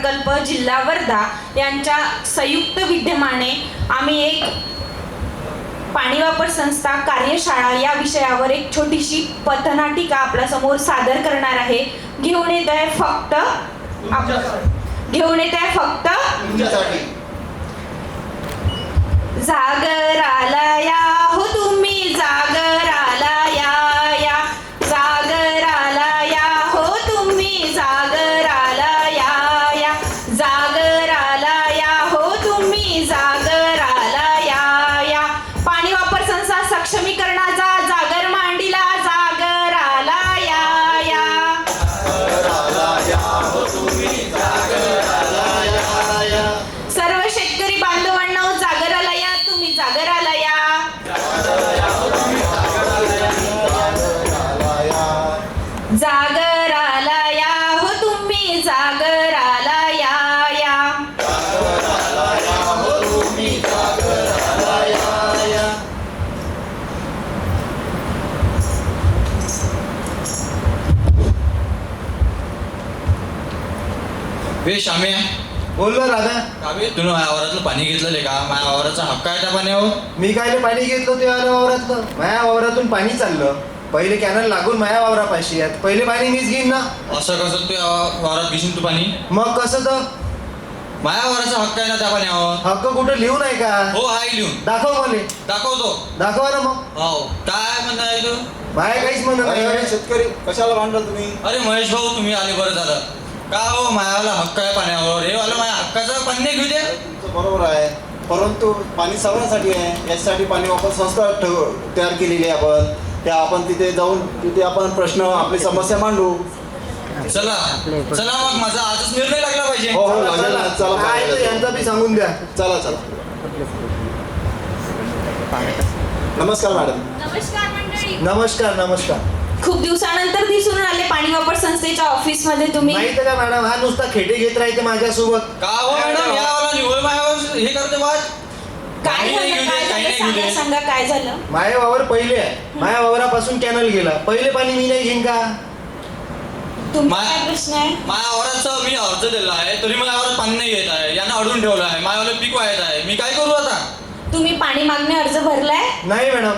प्रकल्प जिल्हा वर्धा यांच्या संयुक्त विद्यमाने आम्ही एक पाणी वापर संस्था कार्यशाळा या विषयावर एक छोटीशी पथनाटिका आपल्या समोर सादर करणार आहे. घेऊन येत आहे फक्त जागराला या हो तुम्ही, जागराला या जागराला या हो तुम्ही, जागराला या जागराला या हो तुम्ही, जागराला या पाणी वापर संस्था सक्षमीकरणाचा जागर मांडीला, जागराला या सर्व शेतकरी बांधवांनो, जागराला या तुम्ही, जागराला या जागराला या हो तुम्ही, जागराला या वे शाम्या, बोल ना राधा. कावे तुला माझ्या वावरातलं पाणी घेतलेलं का? माझ्या वावराचा हक्क आहे त्या पाण्यावर. मी काय पाणी घेतलं ते आलं वावरातलं. माझ्या वावरातून पाणी चाललं. पहिले कॅनल लागून माझ्या वावरापाशी आहेत. पहिले पाणी मीच घेईन ना. असं कसं तू वावरात घेशील तू पाणी? मग कसं तर माझ्या वावराचा हक्क आहे ना त्या पाण्यावर. हक्क कुठं लिहून आहे का? हो आहे लिहून. दाखव मला. दाखवतो. दाखवा ना मग. हो काय म्हणताय तू? माझ्या काहीच म्हणत नाही. शेतकरी कशाला भांडाल तुम्ही? अरे महेश भाऊ, तुम्ही आले बरं झालं. का हो, माझ्यावाला हक्क आहे पाण्यावर. हे वाला माझ्या हक्काचं पाणी नाही घेऊ दे. तुमचं बरोबर आहे, परंतु पाणी सर्वांसाठी आहे. याच्यासाठी पाणी वापर संस्था तयार केलेली आहे आपण. त्या आपण तिथे जाऊन तिथे आपण प्रश्न आपली समस्या मांडू. चला मग माझा आजच निर्णय लागला पाहिजे. हो हो लागेल ना. चला काय तर यांचा बी सांगून द्या. चला. नमस्कार मॅडम. नमस्कार मंडळी. नमस्कार. खूप दिवसानंतर दिसून आले पाणी वापर संस्थेच्या ऑफिस मध्ये तुम्ही. माहित का मॅडम, हा नुसता खेटे घेत राहते माझ्यासोबत. का हो मॅडम, यावाला निवड माझ्यावर हे करते वाद. काय झालं सांगा काय झालं? माझ्या वावर पहिले आहे. माझ्या वावरापासून कॅनल गेला. पहिले पाणी मी नाही घेईन का? तुमचा काय प्रश्न आहे? माझ्या वावराचा मी अर्ज दिला आहे, तरी माझ्या वावरात पाणी नाही येत आहे. यांना अडवून ठेवलं आहे. माझ्यावाला पीक वाहत आहे. मी काय करू आता? तुम्ही पाणी मागणी अर्ज भरलाय? नाही मॅडम.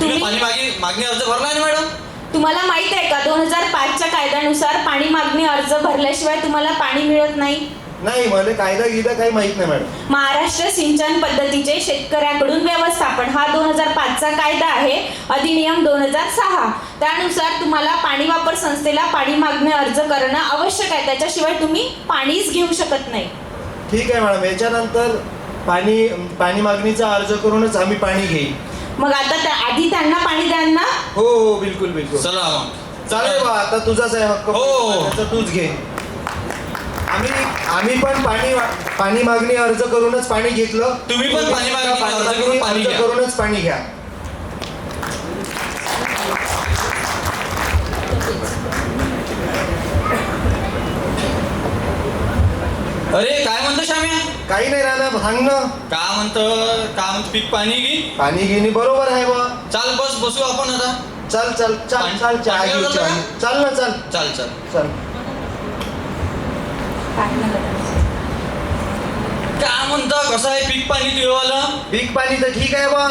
तुम्ही पाणी मागणी अर्ज भरलाय ना मॅडम? तुम्हाला माहित आहे का 2005च्या कायद्यानुसार पाणी मागणी अर्ज भरल्याशिवाय तुम्हाला पाणी मिळत नाही. नाही, मला कायदा गिदा काही माहित नाही मॅडम. महाराष्ट्र सिंचन पद्धतीचे शेतकऱ्याकडून व्यवस्थापन हा 2005चा कायदा आहे, अधिनियम 2006. त्यानुसार तुम्हाला पाणी वापर संस्थेला पाणी मागणी अर्ज करणं आवश्यक आहे. त्याच्याशिवाय तुम्ही पाणीच घेऊ शकत नाही. ठीक आहे मॅडम, याच्यानंतर पाणी मागणीचा अर्ज करूनच आम्ही पाणी घेईल. मग आता आधी त्यांना पाणी द्या ना. हो बिलकुल. चला मग. चालेल बा, आता तुझाच आहे हक्क. हो. त्याचं तूच घे. आम्ही पण पाणी मागणी अर्ज करूनच पाणी घेतलं. तुम्ही पण पाणी मागणी अर्ज करून पाणी घ्या. करूनच पाणी घ्या. अरे काय म्हणतो शाम्या? काही नाही राहणार, सांग ना. का म्हणतो पीक पाणी घे. पाणी घेणे बरोबर आहे बा. चाल बसू आपण आता. चल चहा घेऊ. चल ना. चल. काय म्हणतो, कसं आहे पीक पाणी तुझ्यावालं? पीक पाणी तर ठीक आहे बा.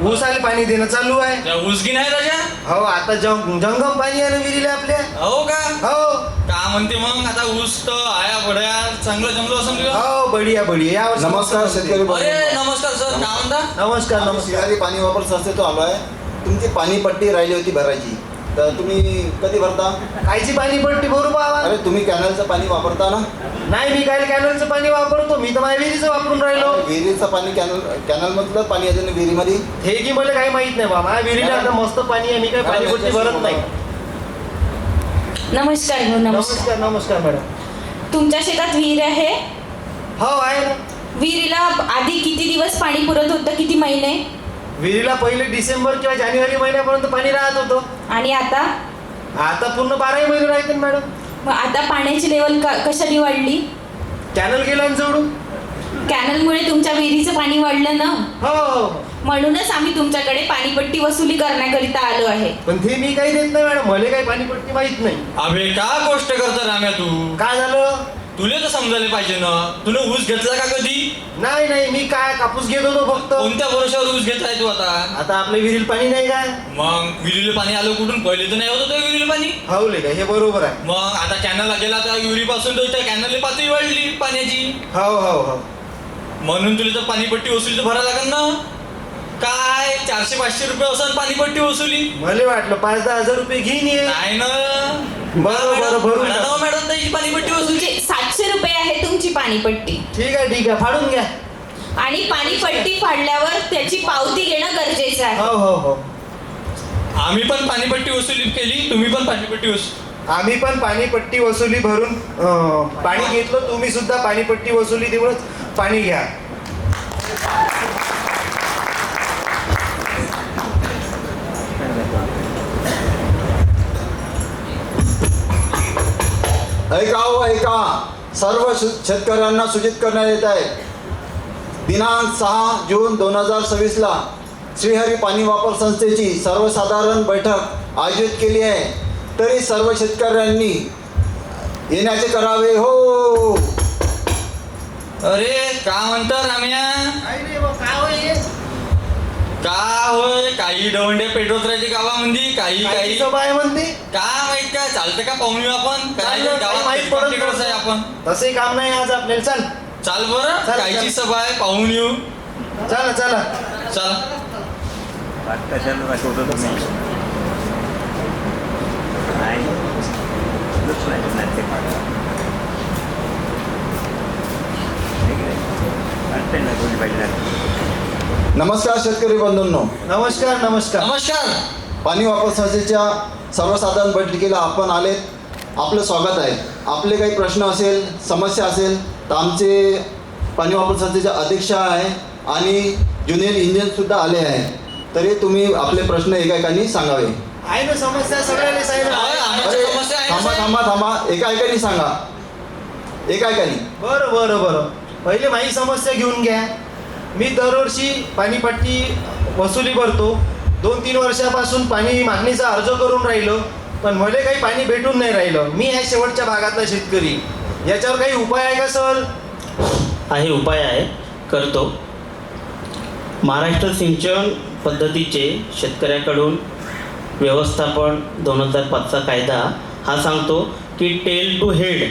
ऊसाला पाणी देणं चालू आहे. उसगी नाही राजा? हो, आता जंगम पाणी आहे ना विहिरीला आपल्या. हो का? हो. का म्हणते मग आता ऊस तर आया बढ्या चांगलं जमलं असं तुला? हो, बढिया. यावर्षी नमस्कार शेतकरी अरे बंधूंनो. नमस्कार सर, काय म्हणता? नमस्कार. आम्ही शिरारी पाणी वापर संस्थेतून आलो आहे. तुमची पाणी पट्टी राहिली होती भरायची, तर तुम्ही कधी भरता? कायची पाणी पट्टी भरू बाबा? अरे तुम्ही कॅनलचं पाणी वापरता ना? नाही, मी काय कॅनलचं पाणी वापरतो. मी तर माझ्या विहिरीचं वापरून राहिलो. विहिरीचं पाणी कॅनल मधलं पाणी येतं ना विहिरीमध्ये? हे की मला काही माहित नाही बा. माझ्या विहिरीला आता मस्त पाणी आहे. मी काय पाणी पट्टी भरत नाही. नमस्कार मॅडम. तुमच्या शेतात विहीर आहे? हो आहे ना. विहिरीला आधी किती दिवस पाणी पुरत होतं, किती महिने? विहिरीला पहिले डिसेंबर किंवा जानेवारी महिन्यापर्यंत पाणी राहत होतं. आणि आता पूर्ण 12 महिने राहते मॅडम. मग आता पाण्याची लेवल कशाने वाढली? कॅनल गेला ना जोडून. कॅनलमुळे तुमच्या विहिरीचं पाणी वाढलं ना. हो. म्हणूनच आम्ही तुमच्याकडे पाणीपट्टी वसुली करण्याकरिता आलो आहे. पण ते मी काही देत नाही मॅडम. मला काही पाणीपट्टी माहित नाही. अबे का गोष्ट करतो राम्या तू? काय झालं? तुला तर समजायला पाहिजे ना. तुला ऊस घेतला का कधी? नाही नाही, मी काय कापूस घेत होतो फक्त. कोणत्या भरोशावर ऊस घेताय तू आता? आता आपल्या विहिरील पाणी नाही काय? मग विहिरीला पाणी आलं कुठून? पहिले तर नाही होतं ते विहिरीला पाणी. हावले का? हे बरोबर आहे. मग आता कॅनलला गेला त्या विहिरीपासून तर त्या कॅनलला पातळी वाढली पाण्याची. हो हो हो. म्हणून तुला तर पाणीपट्टी वसुली तर भरायला लागेल ना. काय 400-500 रुपये असं पाणीपट्टी वसुली? मला वाटलं 5-10 हजार रुपये घेईन ये. नाही ना. बरं भरून टाक. मॅडम मॅडम त्याची पाणीपट्टी वसुली. तुमची 700 रुपये आहे तुमची पाणीपट्टी. ठीक आहे फाडून घ्या. आणि पाणीपट्टी फाडल्यावर त्याची पावती घेणं गरजेचं आहे. हो हो हो. आम्ही पण पाणीपट्टी वसुली केली, तुम्ही पण पाणीपट्टी वसुली. आम्ही पण पाणीपट्टी वसुली भरून पाणी घेतलं. तुम्ही सुद्धा पाणीपट्टी वसुली देऊनच पाणी घ्या. ऐका हो ऐका, सर्व शेतकऱ्यांना सूचित करण्यात येत आहे. दिनांक 6 जून 2026ला श्रीहरी पाणी वापर संस्थेची सर्वसाधारण बैठक आयोजित केली आहे. तरी सर्व शेतकऱ्यांनी येण्याचे करावे हो. अरे का म्हणता राम्या? का होय, काही दवंडे पेटवत राहायचे गावामध्ये, काही काही बाय म्हणते. काय माहित काय चालतं का पाहून येऊ आपण. काय चालेल, गावात माहित पडलं. तिकडचं आहे आपण. तसंही काम नाही आज आपल्याला. चल चाल बरं, चाल, कायची चाल. सभा आहे पाहून येऊ. चला चला. चल. कशाला दाखवतो तुम्ही? नाही ते पाठवा. ना कोणी पाहिजे. नमस्कार शेतकरी बंधूंनो. नमस्कार नमस्कार. नमस्कार. पाणी वापर संस्थेच्या सर्वसाधारण बैठकीला आपण आलेत. आपलं स्वागत आहे. आपले काही प्रश्न असेल, समस्या असेल तर आमचे पाणी वापर संस्थेचे अध्यक्ष आहे आणि ज्युनियर इंजिनियरसुद्धा आले आहे. तरी तुम्ही आपले प्रश्न एकाएकाने सांगावे. आहे ना समस्या सगळ्याला सांगितलं. आहे, आमची अरे समस्या आहे थांबा ना, थांबा थांबा, एकाएकाने सांगा. एकाएकाने. बरं बरं बरं. पहिले माझी समस्या घेऊन घ्या. मी दरवर्षी पाणीपट्टी वसुली भरतो. 2-3 वर्षापासून पाणी मागणीचा अर्ज करून राहिलो, पण मला काही पाणी भेटून नाही राहिलं. मी ह्या शेवटच्या भागातला शेतकरी. याच्यावर काही उपाय आहे का सर? आहे, उपाय आहे, करतो. महाराष्ट्र सिंचन पद्धतीचे शेतकऱ्याकडून व्यवस्थापन 2005चा कायदा हा सांगतो की टेल टू हेड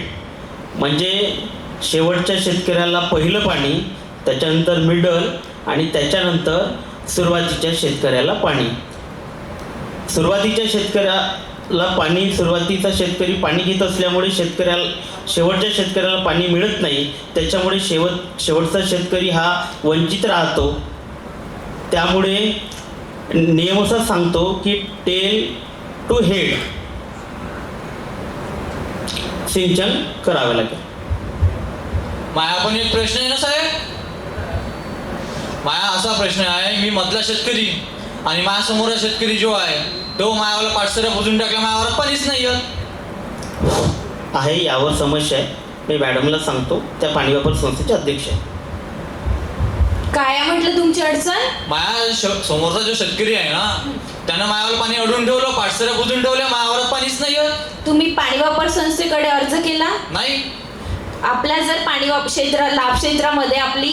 म्हणजे शेवटच्या शेतकऱ्याला पहिलं पाणी, त्याच्यानंतर मिडल आणि त्याच्यानंतर सुरुवातीच्या शेतकऱ्याला पाणी. सुरुवातीच्या शेतकऱ्याला पाणी, सुरुवातीचा शेतकरी पाणी घेत असल्यामुळे शेवटच्या शेतकऱ्याला पाणी मिळत नाही. त्याच्यामुळे शेवटचा शेतकरी हा वंचित राहतो. त्यामुळे नियम असा सांगतो की टेल टू हेड सिंचन करावे लागेल. माया पण एक प्रश्न आहे ना साहेब. माया असा प्रश्न आहे, मी मधला शेतकरी आणि माझ्यासमोर शेतकरी जो आहे तो मायावाला पाठसऱ्या बुजून टाकल्या, मायावर पाणीच नाही येत आहे. यावर समस्या आहे, मी मॅडमला सांगतो. त्या पाणी वापर संस्थेचे अध्यक्ष आहे. काय आहे म्हटलं तुमची अडचण? माया समोरचा जो शेतकरी आहे ना त्यानं मायावर पाणी अडवून ठेवलं, पाठसऱ्या बुजून ठेवल्या, मायावर पाणीच नाही येत. तुम्ही पाणी वापर संस्थेकडे अर्ज केला? नाही. आपल्या जर पाणी लाभ क्षेत्रामध्ये आपली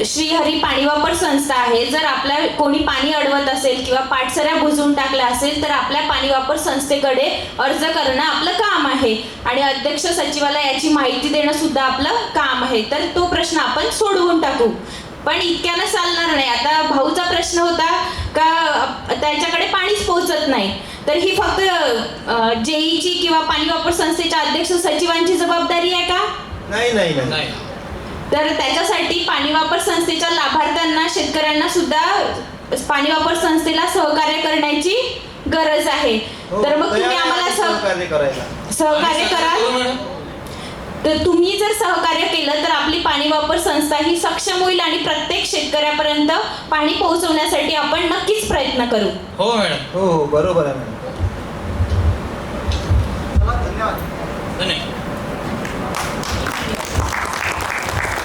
श्रीहरी पाणी वापर संस्था आहे. जर आपल्या कोणी पाणी अडवत असेल किंवा पाटसऱ्या बुजवून टाकल्या असेल तर आपल्या पाणी वापर संस्थेकडे अर्ज करणं आपलं काम आहे आणि अध्यक्ष सचिवाला याची माहिती देणं सुद्धा आपलं काम आहे. तर तो प्रश्न आपण सोडवून टाकू. पण इतक्यानं चालणार नाही. आता भाऊचा प्रश्न होता का त्याच्याकडे पाणीच पोहोचत नाही, तर ही फक्त जेईची किंवा पाणी वापर संस्थेच्या अध्यक्ष सचिवांची जबाबदारी आहे का? नाही नाही नाही. नाही. तर त्याच्यासाठी पाणी वापर संस्थेच्या लाभार्थ्यांना, शेतकऱ्यांना सुद्धा पाणी वापर संस्थेला सहकार्य करण्याची गरज आहे. हो, तर मग तुम्ही तयार आहे आम्हाला सहकार्य करायला. सहकार्य करू करा. मॅडम. तर तुम्ही जर सहकार्य केलं तर आपली पाणी वापर संस्था ही सक्षम होईल आणि प्रत्येक शेतकऱ्यापर्यंत पाणी पोहोचवण्यासाठी आपण नक्कीच प्रयत्न करू. हो मॅडम. हो हो बरोबर आहे मॅडम. धन्यवाद. धन्यवाद.